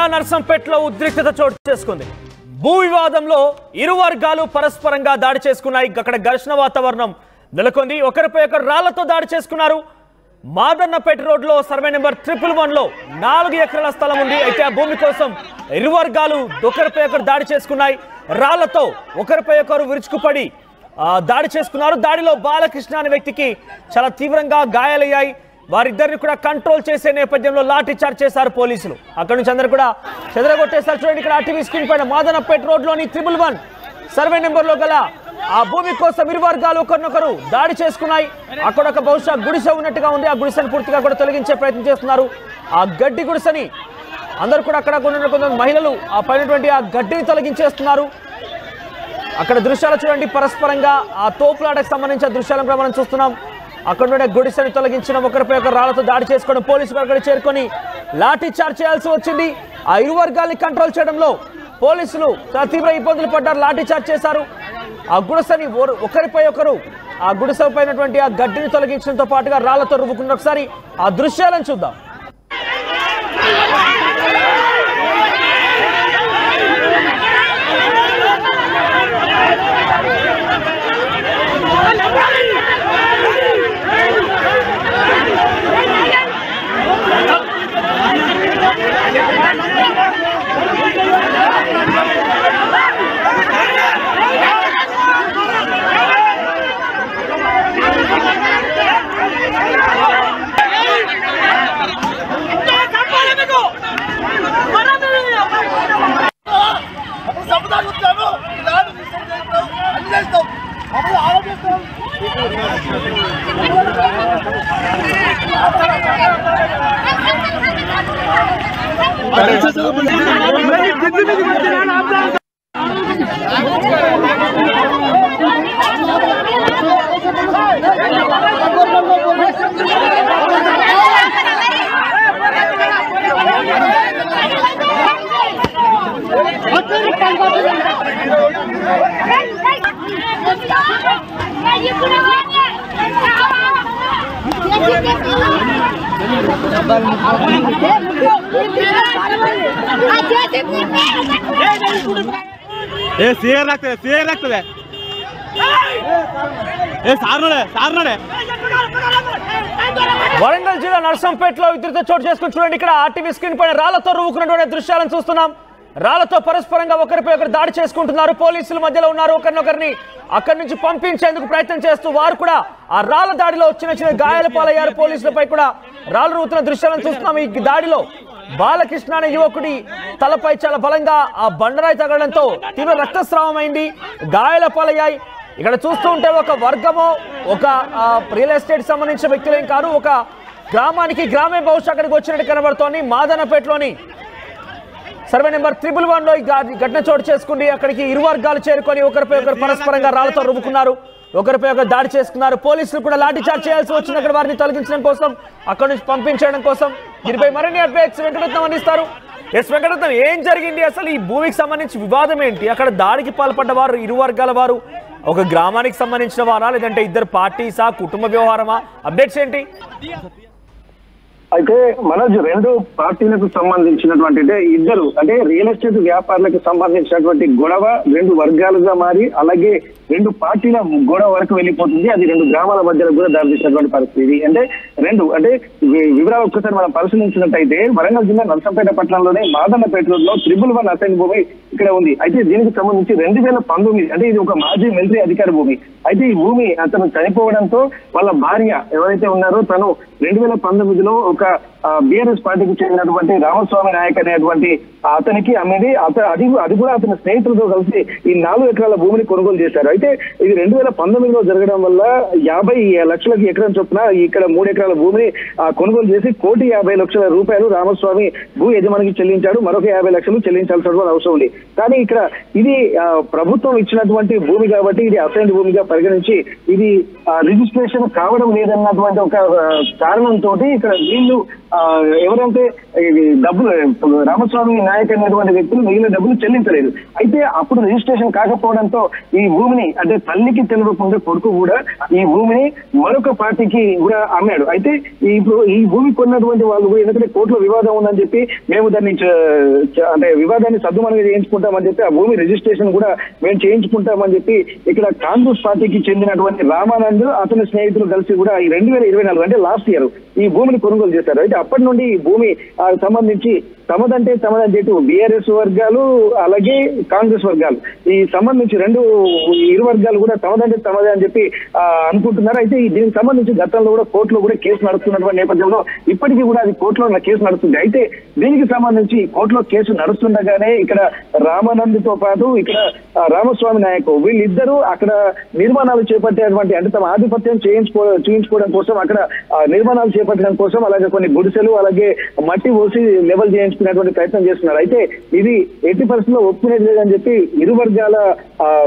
జిల్లా నర్సంపేటలో ఉద్రిక్తత చోటు చేసుకుంది. భూ వివాదంలో ఇరు వర్గాలు పరస్పరంగా దాడి చేసుకున్నాయి. అక్కడ ఘర్షణ వాతావరణం నెలకొంది. ఒకరిపై ఒకరు రాళ్లతో దాడి చేసుకున్నారు. మాదన్నపేట రోడ్లో సర్వే నెంబర్ 111లో 4 ఎకరాల స్థలం ఉంది. అయితే ఆ భూమి కోసం ఇరు వర్గాలు ఒకరిపై ఒకరు దాడి చేసుకున్నాయి. రాళ్లతో ఒకరిపై ఒకరు విరుచుకుపడి దాడి చేసుకున్నారు. దాడిలో బాలకృష్ణ అనే వ్యక్తికి చాలా తీవ్రంగా గాయాలయ్యాయి. వారిద్దరిని కూడా కంట్రోల్ చేసే నేపథ్యంలో లాఠీ చార్జ్ చేశారు పోలీసులు. అక్కడి నుంచి అందరూ కూడా చెదరగొట్టేశారు. చూడండి, ఇక్కడ టీవీ స్క్రీన్ పైన మాదన్నపేట రోడ్లోని 111 సర్వే నెంబర్లో గల ఆ భూమి కోసం ఇరు వర్గాలు ఒకరినొకరు దాడి చేసుకున్నాయి. అక్కడ ఒక బహుశా గుడిసె ఉన్నట్టుగా ఉంది. ఆ గుడిసెను పూర్తిగా కూడా తొలగించే ప్రయత్నం చేస్తున్నారు. ఆ గడ్డి గుడిసెని అందరూ కూడా అక్కడ కొంతమంది మహిళలు ఆ పైనటువంటి ఆ గడ్డిని తొలగించేస్తున్నారు. అక్కడ దృశ్యాలు చూడండి, పరస్పరంగా ఆ తోపులాటకు సంబంధించిన దృశ్యాలను కూడా మనం చూస్తున్నాం. అక్కడ నుండి గుడిసెని తొలగించిన ఒకరిపై ఒకరు రాళ్లతో దాడి చేసుకోవడం, పోలీసులు అక్కడ చేరుకొని లాఠీ చార్జ్ చేయాల్సి వచ్చింది. ఆ ఇరు వర్గాల్ని కంట్రోల్ చేయడంలో పోలీసులు చాలా తీవ్ర ఇబ్బందులు పడ్డారు. లాఠీ చార్జ్ చేశారు. ఆ గుడిసెని ఒకరిపై ఒకరు ఆ గుడిసె పైనటువంటి ఆ గడ్డిని తొలగించడంతో పాటుగా రాళ్లతో రువ్వుకున్న ఒకసారి ఆ దృశ్యాలను చూద్దాం. వరంగల్ జిల్లా నర్సంపేటలో ఉద్రిక్తత చోటు చేసుకుని చూడండి, ఇక్కడ ఆర్టీవీ స్క్రీన్ పైన రాళ్లతో రువ్వుకున్నటువంటి దృశ్యాలను చూస్తున్నాం. రాళ్లతో పరస్పరంగా ఒకరిపై ఒకరు దాడి చేసుకుంటున్నారు. పోలీసుల మధ్యలో ఉన్నారు. ఒకరినొకరిని అక్కడి నుంచి పంపించేందుకు ప్రయత్నం చేస్తూ వారు కూడా ఆ రాళ్ల దాడిలో చిన్న గాయాల పాలయ్యారు. పోలీసులపై కూడా రాళ్లు రువ్వుతున్న దృశ్యాలను చూస్తున్నాం. ఈ దాడిలో బాలకృష్ణ అనే యువకుడి తలపై చాలా బలంగా ఆ బండరాయి తగలడంతో తీవ్ర రక్తస్రావం అయింది. గాయాల పాలయ్యాయి. ఇక్కడ చూస్తూ ఉంటే ఒక వర్గమో ఒక రియల్ ఎస్టేట్ సంబంధించిన వ్యక్తులేం కాదు, ఒక గ్రామే బహుశా అక్కడికి వచ్చినట్టు కనబడుతోంది. మాదన్నపేటలోని సర్వే నెంబర్ 111లో ఈ ఘటన చోటు చేసుకుంది. అక్కడికి ఇరు వర్గాలు చేరుకొని ఒకరిపై ఒకరు పరస్పరంగా రాళ్లతో రువ్వుకున్నారు. ఒకరిపై ఒకరు దాడి చేసుకున్నారు. పోలీసులు కూడా లాఠీ చార్జ్ చేయాల్సి వచ్చింది అక్కడ వారిని తొలగించడం కోసం, అక్కడి నుంచి పంపించడం కోసం. దీనిపై మరిన్ని అప్డేట్స్ వెంకటరత్నం అందిస్తారు. వెంకటరత్నం, ఏం జరిగింది అసలు? ఈ భూమికి సంబంధించి వివాదం ఏంటి? అక్కడ దాడికి పాల్పడ్డ వారు ఇరు వర్గాల వారు ఒక గ్రామానికి సంబంధించిన వారా, లేదంటే ఇద్దరు పార్టీసా, కుటుంబ వ్యవహారమా? అప్డేట్స్ ఏంటి? అయితే మనోజ్, 2 పార్టీలకు సంబంధించినటువంటి ఇద్దరు రియల్ ఎస్టేట్ వ్యాపారులకు సంబంధించినటువంటి గొడవ 2 వర్గాలుగా మారి అలాగే 2 పార్టీల గొడవ వరకు వెళ్ళిపోతుంది. అది 2 గ్రామాల మధ్యలో కూడా దారితీసినటువంటి పరిస్థితి. వివరాలు ఒక్కసారి మనం పరిశీలించినట్టయితే వరంగల్ జిల్లా నర్సంపేట పట్టణంలోనే మాదన్నపేట రోడ్లో 111 అసైన్ భూమి ఇక్కడ ఉంది. అయితే దీనికి సంబంధించి 2019 ఇది ఒక మాజీ మంత్రి అధికార భూమి. అయితే ఈ భూమి అతను చనిపోవడంతో వాళ్ళ భార్య ఎవరైతే ఉన్నారో తను 2019లో ఒక బీఆర్ఎస్ పార్టీకి చెందినటువంటి రామస్వామి నాయక్ అనేటువంటి అతనికి అమ్మేది. అది కూడా అతని స్నేహితులతో కలిసి ఈ 4 ఎకరాల భూమిని కొనుగోలు చేశారు. అయితే ఇది 2019లో జరగడం వల్ల 50 లక్షలకి ఎకరం చొప్పున ఇక్కడ 3 ఎకరాల భూమిని కొనుగోలు చేసి 1,50,00,000 రూపాయలు రామస్వామి భూ యజమానికి చెల్లించాడు. మరొక 50 లక్షలు చెల్లించాల్సినటువంటి అవసరం ఉంది. కానీ ఇక్కడ ఇది ప్రభుత్వం ఇచ్చినటువంటి భూమి కాబట్టి ఇది అసైన్డ్ భూమిగా పరిగణించి ఇది రిజిస్ట్రేషన్ కావడం లేదన్నటువంటి ఒక కారణంతో ఇక్కడ వీళ్ళు ఎవరైతే డబ్బులు రామస్వామి నాయక్ అనేటువంటి వ్యక్తులు మిగిలిన డబ్బులు చెల్లించలేదు. అయితే అప్పుడు రిజిస్ట్రేషన్ కాకపోవడంతో ఈ భూమిని అంటే తల్లికి తెలియకుండా కొడుకు కూడా ఈ భూమిని మరొక పార్టీకి కూడా అమ్మాడు. అయితే ఇప్పుడు ఈ భూమి కొన్నటువంటి వాళ్ళు కూడా ఎందుకంటే కోర్టులో వివాదం ఉందని చెప్పి మేము దాన్ని అంటే వివాదాన్ని సద్దుమణిగా చేయించుకుంటామని చెప్పి ఆ భూమి రిజిస్ట్రేషన్ కూడా మేము చేయించుకుంటామని చెప్పి ఇక్కడ కాంగ్రెస్ పార్టీకి చెందినటువంటి రామానంద్ అతని స్నేహితులు కలిసి కూడా ఈ 2024 అంటే లాస్ట్ ఇయర్ ఈ భూమిని కొనుగోలు చేశారు. అయితే అప్పటి నుండి ఈ భూమి సంబంధించి తమదంటే చెట్టు బీఆర్ఎస్ వర్గాలు అలాగే కాంగ్రెస్ వర్గాలు ఈ సంబంధించి ఇరు వర్గాలు కూడా తమదంటే తమదే అని చెప్పి అనుకుంటున్నారు. అయితే దీనికి సంబంధించి గతంలో కూడా కోర్టులో కూడా కేసు నడుస్తున్నటువంటి నేపథ్యంలో ఇప్పటికీ కూడా అది కోర్టులో కేసు నడుస్తుంది. అయితే దీనికి సంబంధించి కోర్టులో కేసు నడుస్తుండగానే ఇక్కడ రామానంద్ తో పాటు ఇక్కడ రామస్వామి నాయక్ వీళ్ళిద్దరూ అక్కడ నిర్మాణాలు చేపట్టేటువంటి అంటే తమ ఆధిపత్యం చూయించుకోవడం కోసం అక్కడ నిర్మాణాలు చేపట్టడం కోసం అలాగే కొన్ని గుడిసెలు అలాగే మట్టి పోసి లెవెల్ చేయించుకునేటువంటి ప్రయత్నం చేస్తున్నారు. అయితే ఇది ఎట్టి పరిస్థితుల్లో ఒప్పుకునేది లేదని చెప్పి ఇరు వర్గాల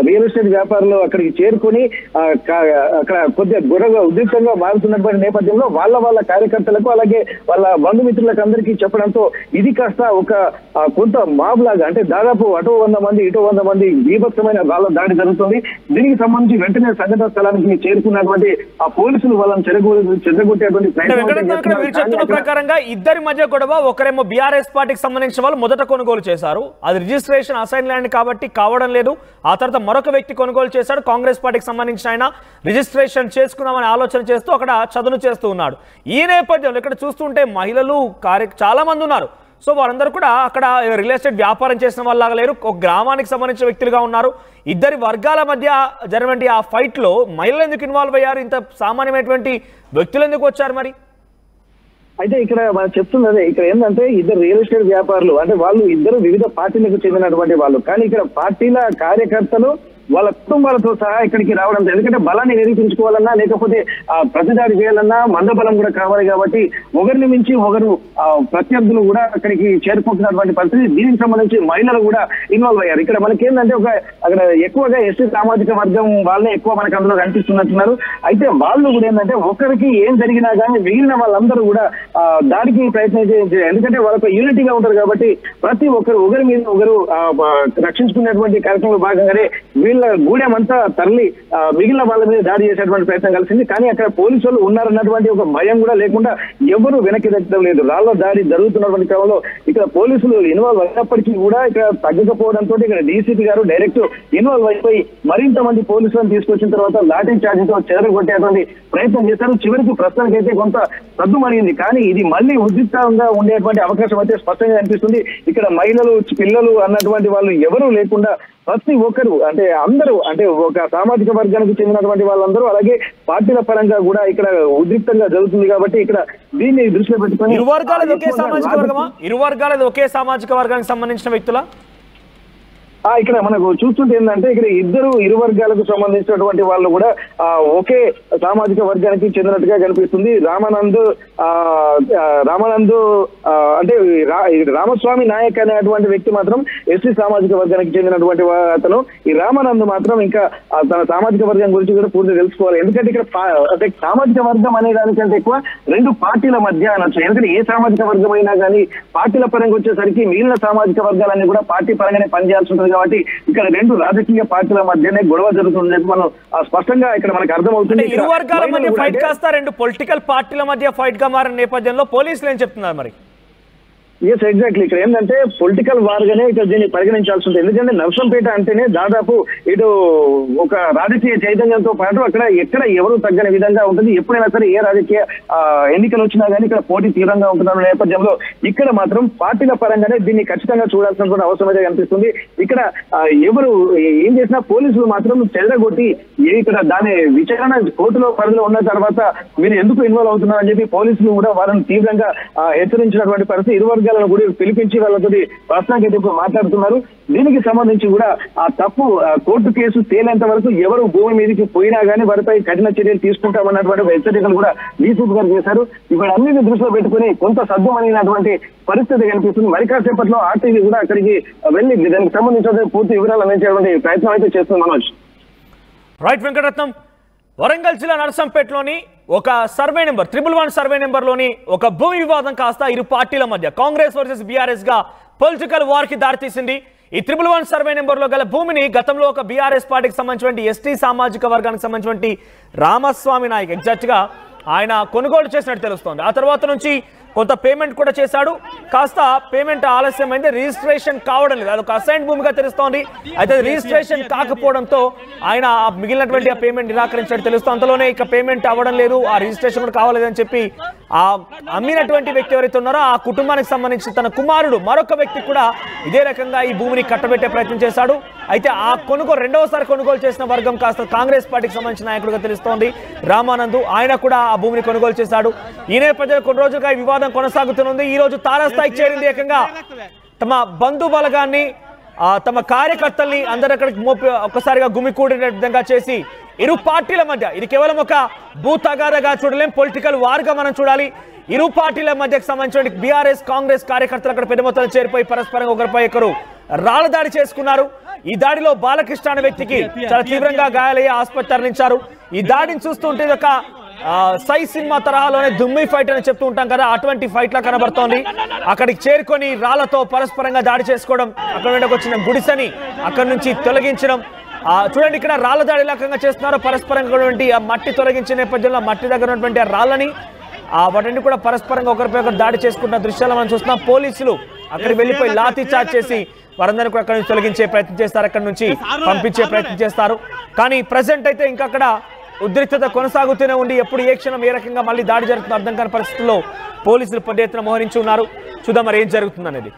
రియల్ ఎస్టేట్ వ్యాపారులు అక్కడికి చేరుకొని అక్కడ కొద్దిగా గొడవ ఉద్రిక్తంగా మారుతున్నటువంటి నేపథ్యంలో వాళ్ళ కార్యకర్తలకు అలాగే వాళ్ళ బంధుమిత్రులకు అందరికీ చెప్పడంతో ఇది కాస్త ఒక కొంత మాబ్ లాగా అంటే దాదాపు అటో 100 మంది ఇటో 100 మంది బీభత్సమైన వాళ్ళ దాడి జరుగుతుంది. దీనికి సంబంధించి వెంటనే సంఘటన స్థలానికి చేరుకున్నటువంటి ఆ పోలీసులు వాళ్ళని చెదరగొట్టేటువంటి ప్రయత్నం ప్రకారంగా ఇద్దరి మధ్య గొడవ ఒకరేమో బీఆర్ఎస్ పార్టీకి సంబంధించిన వాళ్ళు మొదట కొనుగోలు చేశారు. అది రిజిస్ట్రేషన్ అసైన్ ల్యాండ్ కాబట్టి కావడం లేదు. ఆ తర్వాత మరొక వ్యక్తి కొనుగోలు చేశాడు. కాంగ్రెస్ పార్టీకి సంబంధించిన ఆయన రిజిస్ట్రేషన్ చేసుకున్నామని ఆలోచన చేస్తూ అక్కడ చదును చేస్తూ ఉన్నాడు. ఈ నేపథ్యంలో ఇక్కడ చూస్తుంటే మహిళలు చాలా మంది ఉన్నారు. సో వారందరూ కూడా అక్కడ రియల్ ఎస్టేట్ వ్యాపారం చేసిన వాళ్ళగా లేరు. ఒక గ్రామానికి సంబంధించిన వ్యక్తులుగా ఉన్నారు. ఇద్దరి వర్గాల మధ్య జరిగినటువంటి ఆ ఫైట్ లో మహిళలు ఎందుకు ఇన్వాల్వ్ అయ్యారు? ఇంత సామాన్యమైనటువంటి వ్యక్తులు ఎందుకు వచ్చారు మరి? అయితే ఇక్కడ మనం చెప్తున్నదే ఇక్కడ ఏంటంటే ఇద్దరు రియల్ ఎస్టేట్ వ్యాపారులు అంటే వాళ్ళు ఇద్దరు వివిధ పార్టీలకు చెందినటువంటి వాళ్ళు. కానీ ఇక్కడ పార్టీల కార్యకర్తలు వాళ్ళ కుటుంబాలతో సహా ఇక్కడికి రావడం ఎందుకంటే బలాన్ని నిరూపించుకోవాలన్నా లేకపోతే ప్రతిదాడి చేయాలన్నా మందబలం కూడా కావాలి కాబట్టి ఒకరిని మించి ఒకరు ప్రత్యర్థులు కూడా అక్కడికి చేరుకుంటున్నటువంటి పరిస్థితి. దీనికి సంబంధించి మహిళలు కూడా ఇన్వాల్వ్ అయ్యారు. ఇక్కడ మనకేంటంటే అక్కడ ఎక్కువగా ఎస్సీ సామాజిక వర్గం వాళ్ళే ఎక్కువ మనకు అందులో కనిపిస్తున్నట్టున్నారు. అయితే వాళ్ళు కూడా ఏంటంటే ఒకరికి ఏం జరిగినా కానీ మిగిలిన వాళ్ళందరూ కూడా దాడికి ప్రయత్నం చేయాలి. ఎందుకంటే వాళ్ళకు యూనిటీగా ఉంటారు కాబట్టి ప్రతి ఒక్కరు ఒకరి మీద ఒకరు రక్షించుకునేటువంటి కార్యక్రమంలో భాగంగానే వీళ్ళ గూడెమంతా తరలి మిగిలిన వాళ్ళ మీద దాడి చేసేటువంటి ప్రయత్నం కలిసింది. కానీ అక్కడ పోలీసులు ఉన్నారన్నటువంటి ఒక భయం కూడా లేకుండా ఎవరు వెనక్కి తగ్గడం లేదు. రాళ్ల దాడి జరుగుతున్నటువంటి క్రమంలో ఇక్కడ పోలీసులు ఇన్వాల్వ్ అయినప్పటికీ కూడా ఇక్కడ తగ్గకపోవడంతో ఇక్కడ డీసీపీ గారు డైరెక్ట్ ఇన్వాల్వ్ అయిపోయి మరింత మంది పోలీసులను తీసుకొచ్చిన తర్వాత లాఠీ చార్జీతో చెదరగొట్టేటువంటి ప్రయత్నం చేశారు. చివరికి ప్రస్తుతానికైతే కొంత సద్దుమణింది. కానీ ఇది మళ్ళీ ఉద్రిక్తంగా ఉండేటువంటి అవకాశం అయితే స్పష్టంగా అనిపిస్తుంది. ఇక్కడ మహిళలు పిల్లలు అన్నటువంటి వాళ్ళు ఎవరూ లేకుండా ప్రతి ఒక్కరు అంటే అందరూ అంటే ఒక సామాజిక వర్గానికి చెందినటువంటి వాళ్ళందరూ అలాగే పార్టీల పరంగా కూడా ఇక్కడ ఉద్రిక్తంగా జరుగుతుంది కాబట్టి ఇక్కడ దీన్ని దృష్టిలో పెట్టుకొని ఇరు వర్గాలది ఒకే సామాజిక వర్గమా? ఇరు వర్గాలది ఒకే సామాజిక వర్గానికి సంబంధించిన వ్యక్తుల ఇక్కడ మనకు చూస్తుంటే ఏంటంటే ఇక్కడ ఇరు వర్గాలకు సంబంధించినటువంటి వాళ్ళు కూడా ఒకే సామాజిక వర్గానికి చెందినట్టుగా కనిపిస్తుంది. రామానంద్ అంటే రామస్వామి నాయక్ అనేటువంటి వ్యక్తి మాత్రం ఎస్సీ సామాజిక వర్గానికి చెందినటువంటి అతను. ఈ రామానంద్ మాత్రం ఇంకా తన సామాజిక వర్గం గురించి కూడా పూర్తిగా తెలుసుకోవాలి. ఎందుకంటే ఇక్కడ అంటే సామాజిక వర్గం అనే దానికంటే ఎక్కువ రెండు పార్టీల మధ్య అనొచ్చు. ఎందుకంటే ఏ సామాజిక వర్గం అయినా కానీ పార్టీల పరంగా వచ్చేసరికి మిగిలిన సామాజిక వర్గాలన్నీ కూడా పార్టీ పరంగానే పనిచేయాల్సి ఉంటుంది కాబట్టి ఇక్కడ రెండు రాజకీయ పార్టీల మధ్యనే గొడవ జరుగుతుంది మనం స్పష్టంగా ఇక్కడ మనకు అర్థమవుతుంది. ఇరు వర్గాల మధ్య ఫైట్ కాస్త రెండు పొలిటికల్ పార్టీల మధ్య ఫైట్ గా మారిన నేపథ్యంలో పోలీసులు ఏం చెప్తున్నారు మరి? ఎస్ ఎగ్జాక్ట్లీ ఇక్కడ ఏంటంటే పొలిటికల్ వార్ గానే ఇక్కడ దీన్ని పరిగణించాల్సి ఉంటుంది. ఎందుకంటే నర్సంపేట అంటేనే దాదాపు ఇటు ఒక రాజకీయ చైతన్యంతో పాటు అక్కడ ఎక్కడ ఎవరు తగ్గని విధంగా ఉంటుంది. ఎప్పుడైనా సరే ఏ రాజకీయ ఎన్నికలు వచ్చినా కానీ ఇక్కడ పోటీ తీవ్రంగా ఉంటున్న నేపథ్యంలో ఇక్కడ మాత్రం పార్టీల పరంగానే దీన్ని ఖచ్చితంగా చూడాల్సినటువంటి అవసరం అయితే కనిపిస్తుంది. ఇక్కడ ఎవరు ఏం చేసినా పోలీసులు మాత్రం చెదరగొట్టి ఇక్కడ దాని విచారణ కోర్టులో పరిధిలో ఉన్న తర్వాత మీరు ఎందుకు ఇన్వాల్వ్ అవుతున్నారని చెప్పి పోలీసులు కూడా వాళ్ళని తీవ్రంగా హెచ్చరించినటువంటి పరిస్థితి. ఇరు వర్గాలను కూడా పిలిపించి వాళ్ళతో ప్రస్తుతానికి అయితే మాట్లాడుతున్నారు. దీనికి సంబంధించి కూడా ఆ తప్పు కోర్టు కేసు తేలేంత వరకు ఎవరు భూమి మీదకి పోయినా కానీ వారిపై కఠిన చర్యలు తీసుకుంటామన్నటువంటి హెచ్చరికలు కూడా డీసీపీ గారు చేశారు. ఇప్పుడు అన్నింటినీ దృష్టిలో పెట్టుకుని కొంత సద్దుమణినటువంటి పరిస్థితి కనిపిస్తుంది. మరి కాసేపట్లో ఆర్టీవీ కూడా అక్కడికి వెళ్ళి దానికి సంబంధించిన పూర్తి వివరాలు అందించేటువంటి ప్రయత్నం అయితే చేస్తుంది మనోజ్. రైట్ వెంకటరత్నం, వరంగల్ జిల్లా నర్సంపేటలోని ఒక సర్వే నెంబర్ 111 సర్వే నెంబర్లోని ఒక భూమి వివాదం కాస్త ఇరు పార్టీల మధ్య కాంగ్రెస్ వర్సెస్ బీఆర్ఎస్ గా పొలిటికల్ వార్ కి దారితీసింది. ఈ 111 సర్వే నెంబర్లో గల భూమిని గతంలో ఒక బీఆర్ఎస్ పార్టీకి సంబంధించిన ఎస్టీ సామాజిక వర్గానికి సంబంధించిన రామస్వామి నాయక్ ఎగ్జాక్ట్ గా ఆయన కొనుగోలు చేసినట్టు తెలుస్తోంది. ఆ తర్వాత నుంచి కొంత పేమెంట్ కూడా చేశాడు. కాస్త పేమెంట్ ఆలస్యమైంది, రిజిస్ట్రేషన్ కావడం లేదు. అదొక అసైన్ భూమిగా తెలుస్తోంది. అయితే రిజిస్ట్రేషన్ కాకపోవడంతో ఆయన మిగిలినటువంటి ఆ పేమెంట్ నిరాకరించినట్టు తెలుస్తోంది. అంతలోనే ఇక పేమెంట్ అవ్వడం లేదు, ఆ రిజిస్ట్రేషన్ కూడా కావాలేదని చెప్పి ఆ అమ్మినటువంటి వ్యక్తి ఎవరైతే ఉన్నారో ఆ కుటుంబానికి సంబంధించి తన కుమారుడు మరొక వ్యక్తి కూడా ఇదే రకంగా ఈ భూమిని కట్టబెట్టే ప్రయత్నం చేశాడు. అయితే ఆ రెండవసారి కొనుగోలు చేసిన వర్గం కాస్త కాంగ్రెస్ పార్టీకి సంబంధించిన నాయకుడిగా తెలుస్తోంది రామానంద్. ఆయన కూడా ఆ భూమిని కొనుగోలు చేశాడు. ఈ నేపథ్యంలో కొన్ని రోజులుగా ఈ వివాదం కొనసాగుతుంది. ఈ రోజు తారాస్థాయికి చేరింది. ఏకంగా తమ బంధు బలగాన్ని తమ కార్యకర్తల్ని అందరూ అక్కడికి ఒక్కసారిగా గుమికూడిన విధంగా చేసి ఇరు పార్టీల మధ్య ఇది కేవలం ఒక భూతగాదగా చూడలేం, పొలిటికల్ వార్గా మనం చూడాలి. ఇరు పార్టీల మధ్యకు సంబంధించిన బీఆర్ఎస్ కాంగ్రెస్ కార్యకర్తలు అక్కడ పెద్ద మొత్తంలో చేరిపోయి పరస్పరంగా ఒకరిపై ఒకరు రాళ్ల దాడి చేసుకున్నారు. ఈ దాడిలో బాలకృష్ణ అనే వ్యక్తికి చాలా తీవ్రంగా గాయాలయ్యి ఆసుపత్రి తరలించారు. ఈ దాడిని చూస్తుంటే ఒక సై సినిమా తరహాలోనే దుమ్మి ఫైట్ అని చెప్తూ ఉంటాం కదా, అటువంటి ఫైట్ లా కనబడుతోంది. అక్కడికి చేరుకొని రాళ్లతో పరస్పరంగా దాడి చేసుకోవడం, అక్కడ నుండి వచ్చిన గుడిసెని అక్కడి నుంచి తొలగించడం. చూడండి ఇక్కడ రాళ్ల దాడి రకంగా చేస్తున్నారు. పరస్పరంగా ఆ మట్టి తొలగించిన నేపథ్యంలో మట్టి దగ్గర ఉన్నటువంటి ఆ రాళ్ళని వాటిని కూడా పరస్పరంగా ఒకరిపై ఒకరు దాడి చేసుకుంటున్న దృశ్యాలు మనం చూస్తున్నాం. పోలీసులు అక్కడికి వెళ్ళిపోయి లాఠీ చార్జ్ చేసి వారందరినీ కూడా అక్కడి నుంచి తొలగించే ప్రయత్నం చేస్తారు, అక్కడి నుంచి పంపించే ప్రయత్నం చేస్తారు. కానీ ప్రజెంట్ అయితే ఇంకా అక్కడ ఉద్రిక్తత కొనసాగుతూనే ఉండి ఎప్పుడు ఏ క్షణం ఏ రకంగా మళ్ళీ దాడి జరుగుతుందో అర్థం కాని పరిస్థితుల్లో పోలీసులు పెద్ద ఎత్తున మోహరించి ఉన్నారు. చూద్దాం మరి ఏం జరుగుతుంది అనేది.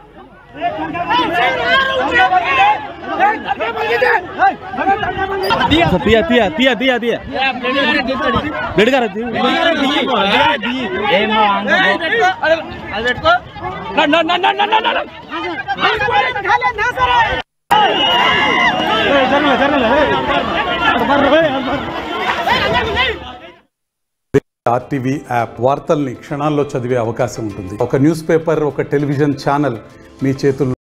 ఆర్టీవీ యాప్ వార్తల్ని క్షణాల్లో చదివే అవకాశం ఉంటుంది. ఒక న్యూస్ పేపర్, ఒక టెలివిజన్ ఛానల్ మీ చేతుల్లో